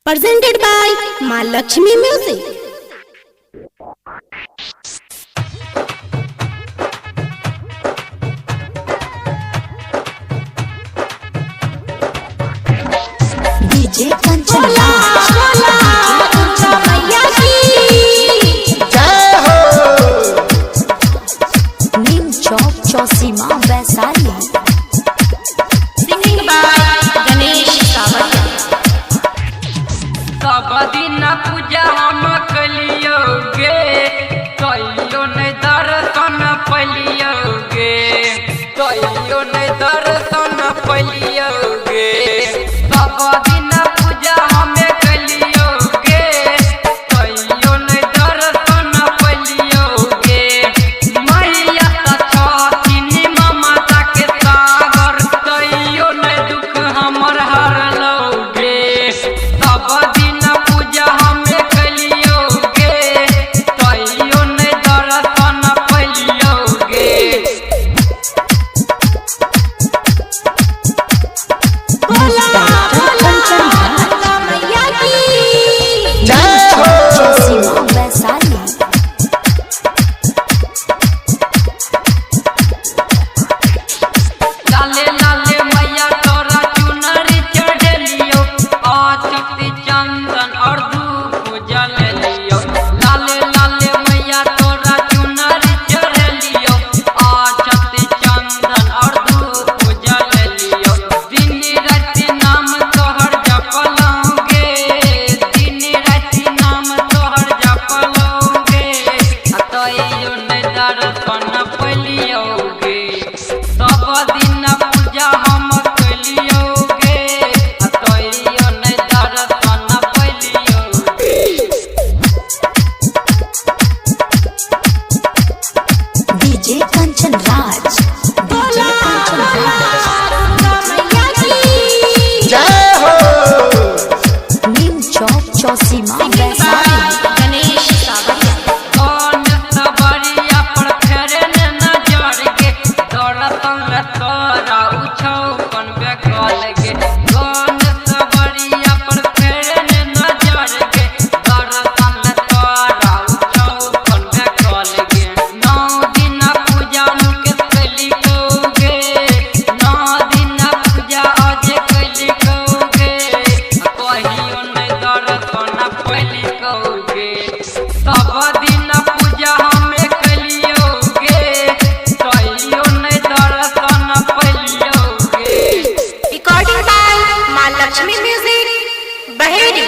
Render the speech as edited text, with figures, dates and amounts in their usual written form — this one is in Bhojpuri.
Presented by Ma Lakshmi Music. DJ Kanchan Nim Chowk Chosima Vaisali. Singing by Ganesh Savaiya. सब दिन पूजा हम कलियोगे कहियो नहीं दर्शन पलियोगे कहियो नहीं दर्शन पलियोगे सब दिन पूजा हम कलियोगे कहियो नहीं दर्शन पलियोगे मैया छथिन ममता के सागर कहियो नहीं दुख हमर हरलोगे सब दिन पूजा हमें कलियोगे कहियो नहीं दर्शन पलियोगे Chosima Vaisali. लाले लाले मैया तोरा चुनरी चढ़लियो अछती चंदन और धूप जल लियो लाले लाले मैया तोरा चुनरी चढ़लियो अछती चंदन और धूप जल लियो दिन राति नाम तोहर जपलोगे दिन राति नाम तोहर जपलोगे तइयो नहीं दर्शन पलियोगे सब दिन पूजा हम कलियोगे तइयो नहीं दर्शन पलियोगे DJ Kanchan Raj. DJ Kanchan Raj. Nim Chowk Chosima Vaisali. Ganesh Savaiya. कौन सबरिया पर फेरे न नजर के दर्शन तोरा उछौ कौन बेकल के कौन सबरिया पर फेरे न नजर के दर्शन तोरा उछौ कौन बेकल के 9 दिन पूजा मुके कलियोगे 9 दिन पूजा आज कलियोगे कहियो नहीं दर्शन पलियोगे सब दिन पूजा हमें कलियोगे कहियो नहीं दर्शन पलियोगे Recording by Ma Lakshmi Music. Baheri.